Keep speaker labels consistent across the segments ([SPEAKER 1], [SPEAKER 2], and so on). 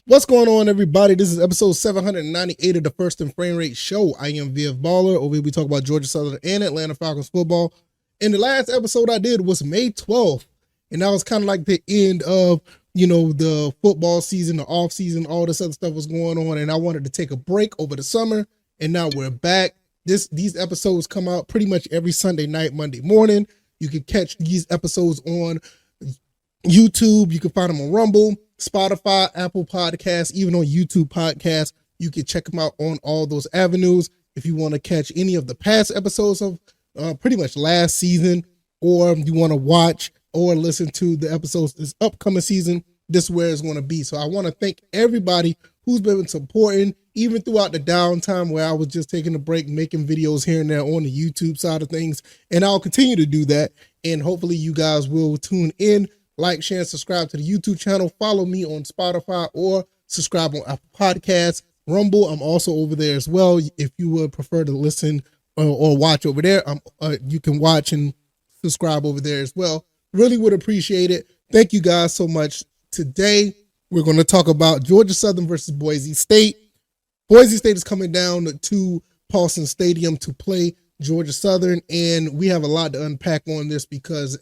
[SPEAKER 1] What's going on, everybody? This is episode 798 of the First and Frame Rate Show. I am VF Baller. Over here, we talk about Georgia Southern and Atlanta Falcons football. And the last episode I did was May 12th. And that was kind of like the end of, the football season, the off season, all this other stuff was going on. And I wanted to take a break over the summer. And now we're back. These episodes come out pretty much every Sunday night, Monday morning. You can catch these episodes on YouTube. You can find them on Rumble, Spotify, Apple Podcasts, even on YouTube Podcasts. You can check them out on all those avenues. If you want to catch any of the past episodes of pretty much last season, or you want to watch or listen to the episodes this upcoming season, this is where it's going to be. So I want to thank everybody who's been supporting, even throughout the downtime where I was just taking a break, making videos here and there on the YouTube side of things. And I'll continue to do that. And hopefully you guys will tune in. Like, share, and subscribe to the YouTube channel. Follow me on Spotify or subscribe on Apple Podcasts. Rumble, I'm also over there as well. If you would prefer to listen or watch over there, you can watch and subscribe over there as well. Really would appreciate it. Thank you guys so much. Today, we're going to talk about Georgia Southern versus Boise State. Boise State is coming down to Paulson Stadium to play Georgia Southern, and we have a lot to unpack on this because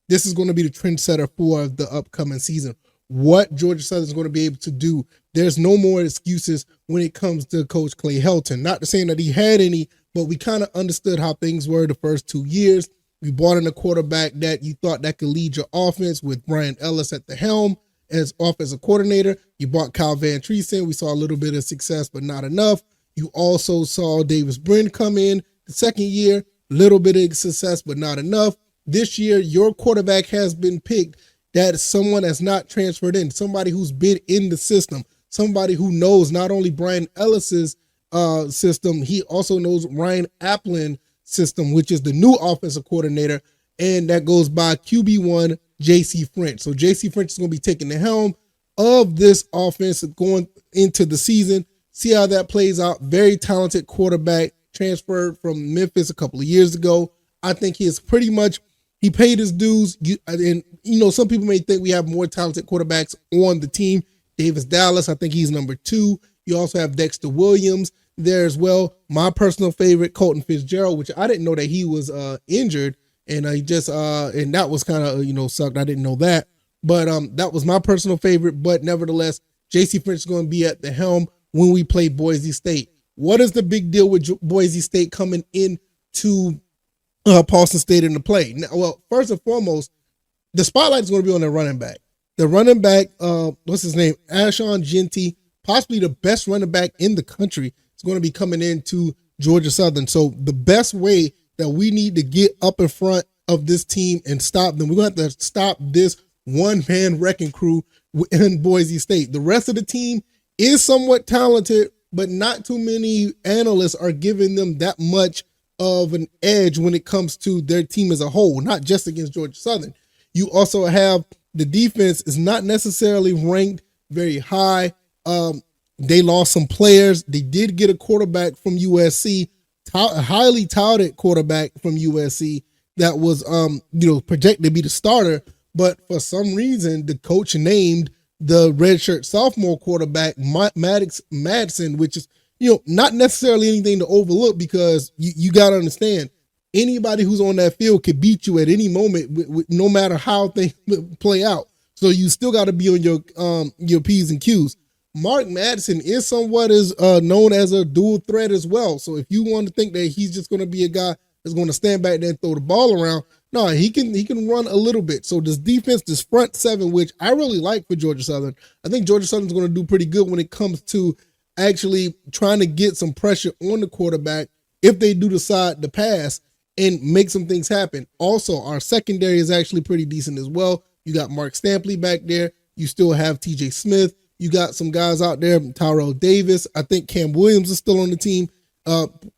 [SPEAKER 1] this is going to be the trendsetter for the upcoming season. What Georgia Southern is going to be able to do. There's no more excuses when it comes to Coach Clay Helton. Not to say that he had any, but we kind of understood how things were the first 2 years. We brought in a quarterback that you thought that could lead your offense with Brian Ellis at the helm as offensive coordinator. You brought Kyle Van Treesen. We saw a little bit of success, but not enough. You also saw Davis Brin come in the second year, little bit of success, but not enough. This year, your quarterback has been picked. That is someone that's not transferred in, somebody who's been in the system, somebody who knows not only Brian Ellis's system, he also knows Ryan Applin's system, which is the new offensive coordinator, and that goes by QB1 J.C. French. So J.C. French is going to be taking the helm of this offense going into the season. See how that plays out. Very talented quarterback, transferred from Memphis a couple of years ago. I think he is pretty much, he paid his dues. And, some people may think we have more talented quarterbacks on the team. Davis Dallas, I think he's number 2. You also have Dexter Williams there as well. My personal favorite, Colton Fitzgerald, which I didn't know that he was injured. And and that was kind of, sucked. I didn't know that. But that was my personal favorite. But nevertheless, J.C. French is going to be at the helm when we play Boise State. What is the big deal with Boise State coming into Paulson State in the play? Now, well, first and foremost, the spotlight is going to be on their running back. The running back, what's his name? Ashon Jeanty, possibly the best running back in the country, is going to be coming into Georgia Southern. So the best way that we need to get up in front of this team and stop them, we're going to have to stop this one-man wrecking crew in Boise State. The rest of the team is somewhat talented, but not too many analysts are giving them that much of an edge when it comes to their team as a whole, not just against Georgia Southern. You also have the defense is not necessarily ranked very high. They lost some players. They did get a quarterback from USC, a highly touted quarterback from USC that was, projected to be the starter. But for some reason, the coach named the redshirt sophomore quarterback Maddox Madsen, which is, not necessarily anything to overlook because you got to understand, anybody who's on that field could beat you at any moment, no matter how things play out. So you still got to be on your P's and Q's. Mark Madsen is somewhat known as a dual threat as well. So if you want to think that he's just going to be a guy that's going to stand back there and throw the ball around, no, he can run a little bit. So this defense, this front seven, which I really like for Georgia Southern, I think Georgia Southern's going to do pretty good when it comes to actually trying to get some pressure on the quarterback if they do decide to pass and make some things happen. Also, our secondary is actually pretty decent as well. You got Mark Stampley back there. You still have TJ Smith. You got some guys out there, Tyrell Davis. I think Cam Williams is still on the team.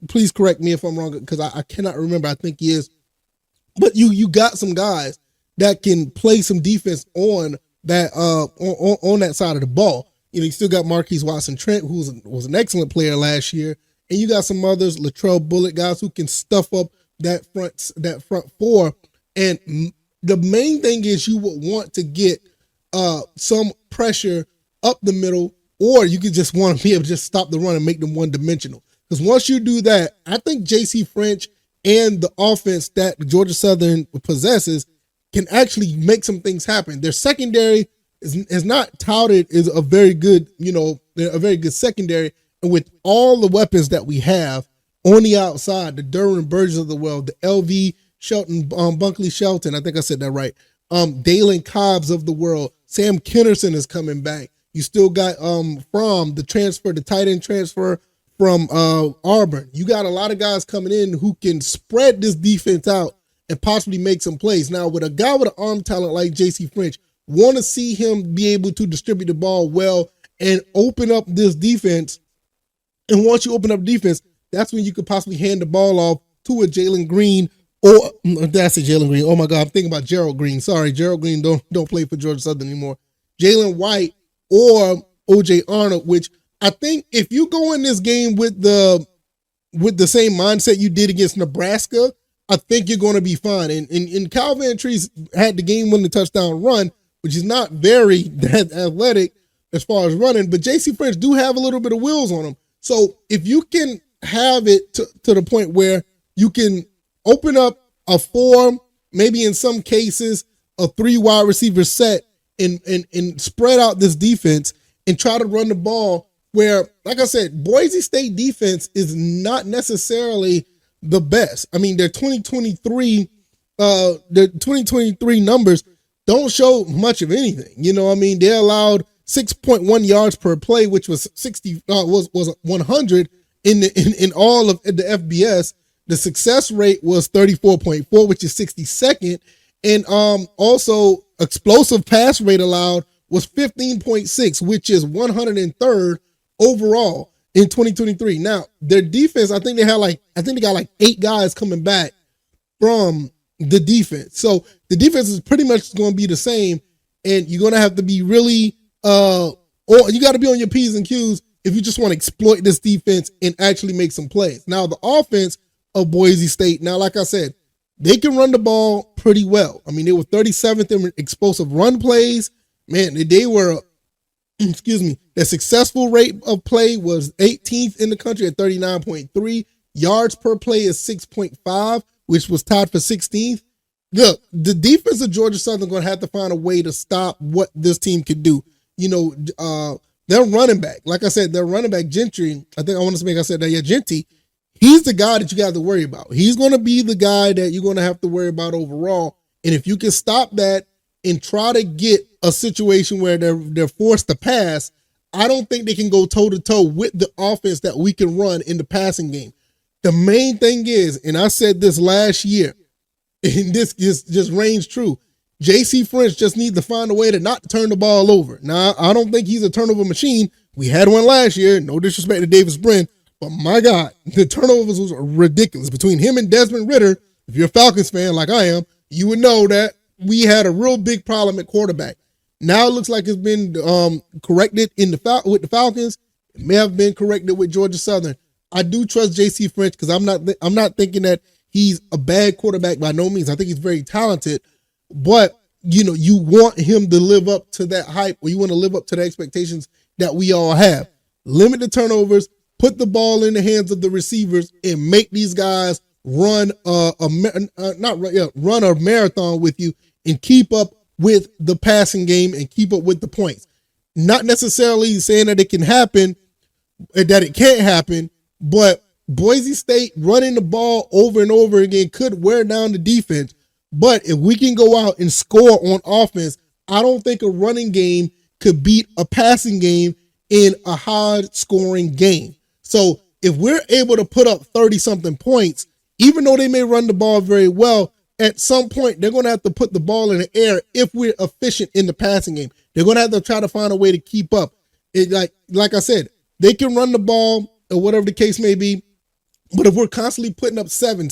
[SPEAKER 1] Please correct me if I'm wrong because I cannot remember. I think he is. But you got some guys that can play some defense on that on that side of the ball. You still got Marquise Watson-Trent, who was an excellent player last year, and you got some others, Latrell Bullock, guys who can stuff up that front four. And the main thing is you would want to get some pressure up the middle, or you could just want to be able to just stop the run and make them one-dimensional. Because once you do that, I think J.C. French and the offense that Georgia Southern possesses can actually make some things happen. Their secondary is not touted as a very good, a very good secondary. And with all the weapons that we have on the outside, the Derwin Burgess of the world, the LV Shelton, Bunkley Shelton, I think I said that right. Dalen Cobbs of the world, Sam Kennerson is coming back. You still got from the tight end transfer from Auburn. You got a lot of guys coming in who can spread this defense out and possibly make some plays. Now, with a guy with an arm talent like J.C. French, want to see him be able to distribute the ball well and open up this defense. And once you open up defense, that's when you could possibly hand the ball off to a Jalen Green, or that's a Jalen Green. Oh my God, I'm thinking about Gerald Green. Sorry, Gerald Green don't play for Georgia Southern anymore. Jalen White or OJ Arnold, which I think if you go in this game with the same mindset you did against Nebraska, I think you're going to be fine. And Cal Vantrease had the game-winning touchdown run, which is not very that athletic as far as running, but J.C. French do have a little bit of wheels on him. So if you can have it to the point where you can open up a 4, maybe in some cases a 3 wide receiver set, and spread out this defense and try to run the ball, where, like I said, Boise State defense is not necessarily the best. I mean, their 2023 numbers don't show much of anything. They allowed 6.1 yards per play, which was 100 in all of the FBS. The success rate was 34.4, which is 62nd. And also explosive pass rate allowed was 15.6, which is 103rd overall in 2023. Now, their defense, I think they got like 8 guys coming back from the defense. So the defense is pretty much going to be the same, and you're going to have to be really or you got to be on your P's and Q's if you just want to exploit this defense and actually make some plays. Now, the offense of Boise State, now, like I said, they can run the ball pretty well. I mean, they were 37th in explosive run plays. Man, they were, their successful rate of play was 18th in the country at 39.3. Yards per play is 6.5, which was tied for 16th. Look, the defense of Georgia Southern going to have to find a way to stop what this team can do. Their running back, like I said, their running back, Gentry, Genty, he's the guy that you got to worry about. He's going to be the guy that you're going to have to worry about overall. And if you can stop that and try to get a situation where they're forced to pass, I don't think they can go toe-to-toe with the offense that we can run in the passing game. The main thing is, and I said this last year, and this just reigns true, J.C. French just needs to find a way to not turn the ball over. Now, I don't think he's a turnover machine. We had one last year. No disrespect to Davis Brin, but my God, the turnovers was ridiculous. Between him and Desmond Ridder, if you're a Falcons fan like I am, you would know that we had a real big problem at quarterback. Now it looks like it's been corrected with the Falcons. It may have been corrected with Georgia Southern. I do trust J.C. French because I'm not thinking that he's a bad quarterback by no means. I think he's very talented, but you want him to live up to that hype, or you want to live up to the expectations that we all have. Limit the turnovers, put the ball in the hands of the receivers, and make these guys run a marathon with you and keep up with the passing game and keep up with the points. Not necessarily saying that it can happen, that it can't happen, but Boise State running the ball over and over again could wear down the defense. But if we can go out and score on offense, I don't think a running game could beat a passing game in a high-scoring game. So if we're able to put up 30-something points, even though they may run the ball very well, at some point they're going to have to put the ball in the air if we're efficient in the passing game. They're going to have to try to find a way to keep up. Like I said, they can run the ball or whatever the case may be, but if we're constantly putting up 7,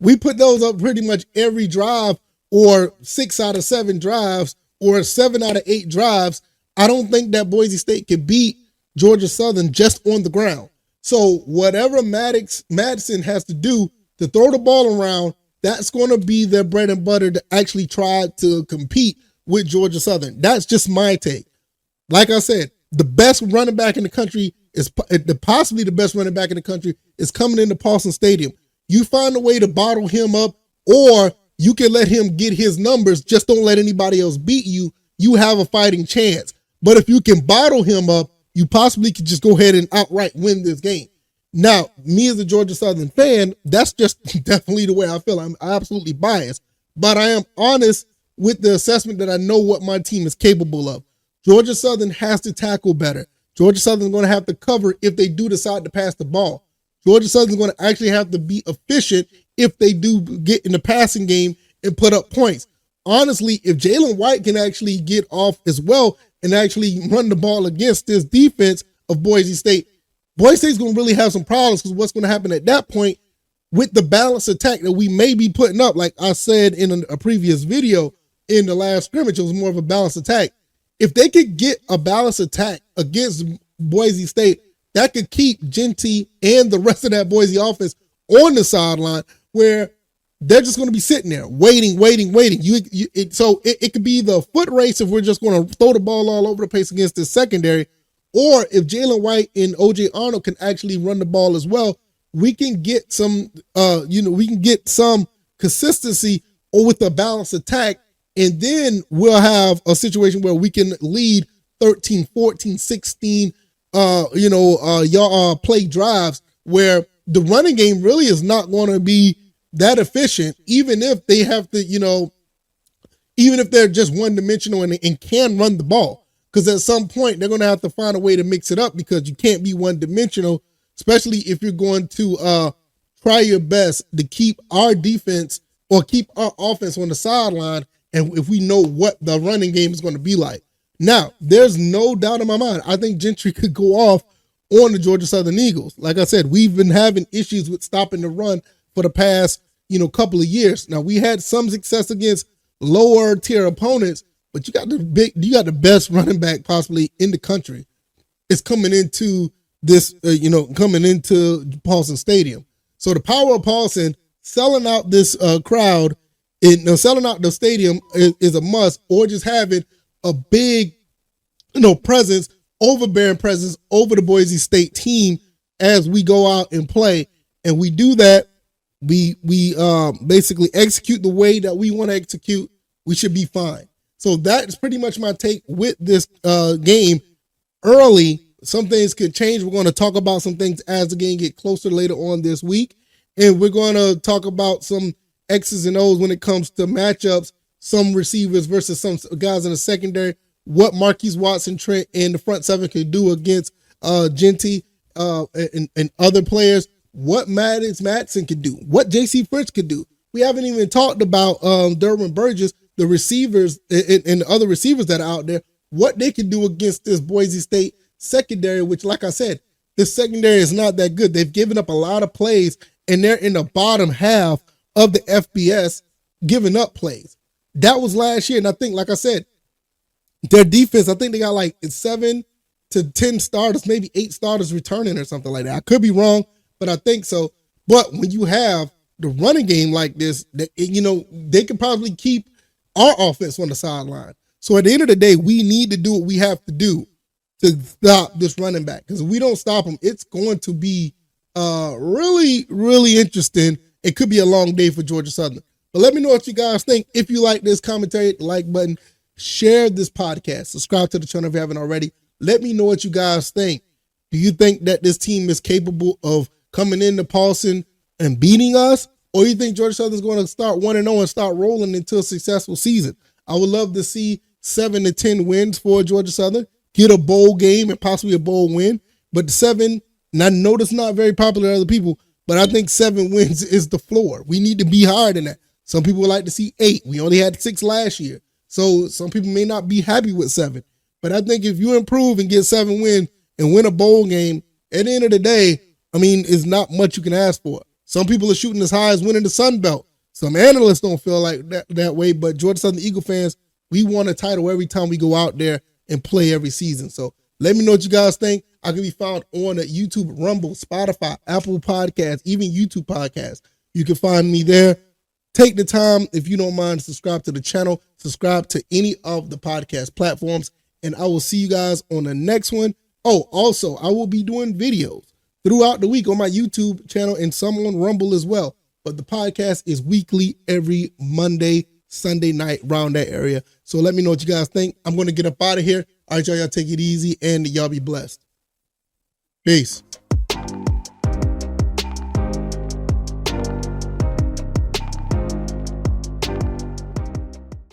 [SPEAKER 1] we put those up pretty much every drive, or 6 out of 7 drives, or 7 out of 8 drives. I don't think that Boise State can beat Georgia Southern just on the ground. So whatever Madison has to do to throw the ball around, that's going to be their bread and butter to actually try to compete with Georgia Southern. That's just my take. Like I said, the best running back in the country is possibly the best running back in the country is coming into Paulson Stadium. You find a way to bottle him up, or you can let him get his numbers. Just don't let anybody else beat you. You have a fighting chance. But if you can bottle him up, you possibly could just go ahead and outright win this game. Now, me as a Georgia Southern fan, that's just definitely the way I feel. I'm absolutely biased, but I am honest with the assessment that I know what my team is capable of. Georgia Southern has to tackle better. Georgia Southern is going to have to cover if they do decide to pass the ball. Georgia Southern is going to actually have to be efficient if they do get in the passing game and put up points. Honestly, if Jalen White can actually get off as well and actually run the ball against this defense of Boise State, Boise State's going to really have some problems, because what's going to happen at that point with the balanced attack that we may be putting up, like I said in a previous video in the last scrimmage, it was more of a balanced attack. If they could get a balanced attack against Boise State, that could keep Genty and the rest of that Boise offense on the sideline, where they're just going to be sitting there waiting. So it could be the foot race if we're just going to throw the ball all over the place against this secondary, or if Jalen White and OJ Arnold can actually run the ball as well, we can get some, we can get some consistency or with a balanced attack, and then we'll have a situation where we can lead 13, 14, 16, play drives where the running game really is not going to be that efficient, even if they have to, even if they're just one-dimensional and can run the ball. Because at some point, they're going to have to find a way to mix it up, because you can't be one-dimensional, especially if you're going to try your best to keep our defense or keep our offense on the sideline, and if we know what the running game is going to be like. Now, there's no doubt in my mind, I think Gentry could go off on the Georgia Southern Eagles. Like I said, we've been having issues with stopping the run for the past, couple of years. Now, we had some success against lower tier opponents, but you got the best running back possibly in the country. It's coming into this, coming into Paulson Stadium. So the power of Paulson, selling out this crowd, selling out the stadium is a must, or just having a big, presence, overbearing presence over the Boise State team as we go out and play. And we do that. We basically execute the way that we want to execute. We should be fine. So that's pretty much my take with this game. Early, some things could change. We're going to talk about some things as the game get closer later on this week. And we're going to talk about some X's and O's when it comes to matchups, some receivers versus some guys in the secondary, what Marquise Watson, Trent, and the front seven could do against Genty and other players, what Madsen could do, what J.C. Fritz could do. We haven't even talked about Derwin Burgess, the receivers and the other receivers that are out there, what they can do against this Boise State secondary, which, like I said, this secondary is not that good. They've given up a lot of plays, and they're in the bottom half of the FBS giving up plays. That was last year, and I think, like I said, their defense, I think they got like 7 to 10 starters, maybe 8 starters returning or something like that. I could be wrong, but I think so. But when you have the running game like this, they could probably keep our offense on the sideline. So at the end of the day, we need to do what we have to do to stop this running back. Because if we don't stop him, it's going to be really, really interesting. It could be a long day for Georgia Southern. But let me know what you guys think. If you like this commentary, hit the like button, share this podcast, subscribe to the channel if you haven't already. Let me know what you guys think. Do you think that this team is capable of coming into Paulson and beating us? Or you think Georgia Southern is going to start 1-0 and start rolling into a successful season? I would love to see 7 to 10 wins for Georgia Southern, get a bowl game and possibly a bowl win. But 7, and I know that's not very popular to other people, but I think 7 wins is the floor. We need to be higher than that. Some people would like to see 8. We only had 6 last year. So some people may not be happy with 7. But I think if you improve and get 7 wins and win a bowl game, at the end of the day, it's not much you can ask for. Some people are shooting as high as winning the Sun Belt. Some analysts don't feel like that way, but Georgia Southern Eagle fans, we want a title every time we go out there and play every season. So let me know what you guys think. I can be found on YouTube, Rumble, Spotify, Apple Podcasts, even YouTube Podcasts. You can find me there. Take the time, if you don't mind, subscribe to the channel, subscribe to any of the podcast platforms, and I will see you guys on the next one. Oh, also, I will be doing videos throughout the week on my YouTube channel and some on Rumble as well. But the podcast is weekly, every Monday, Sunday night, around that area. So let me know what you guys think. I'm going to get up out of here. All right, y'all take it easy, and y'all be blessed. Peace.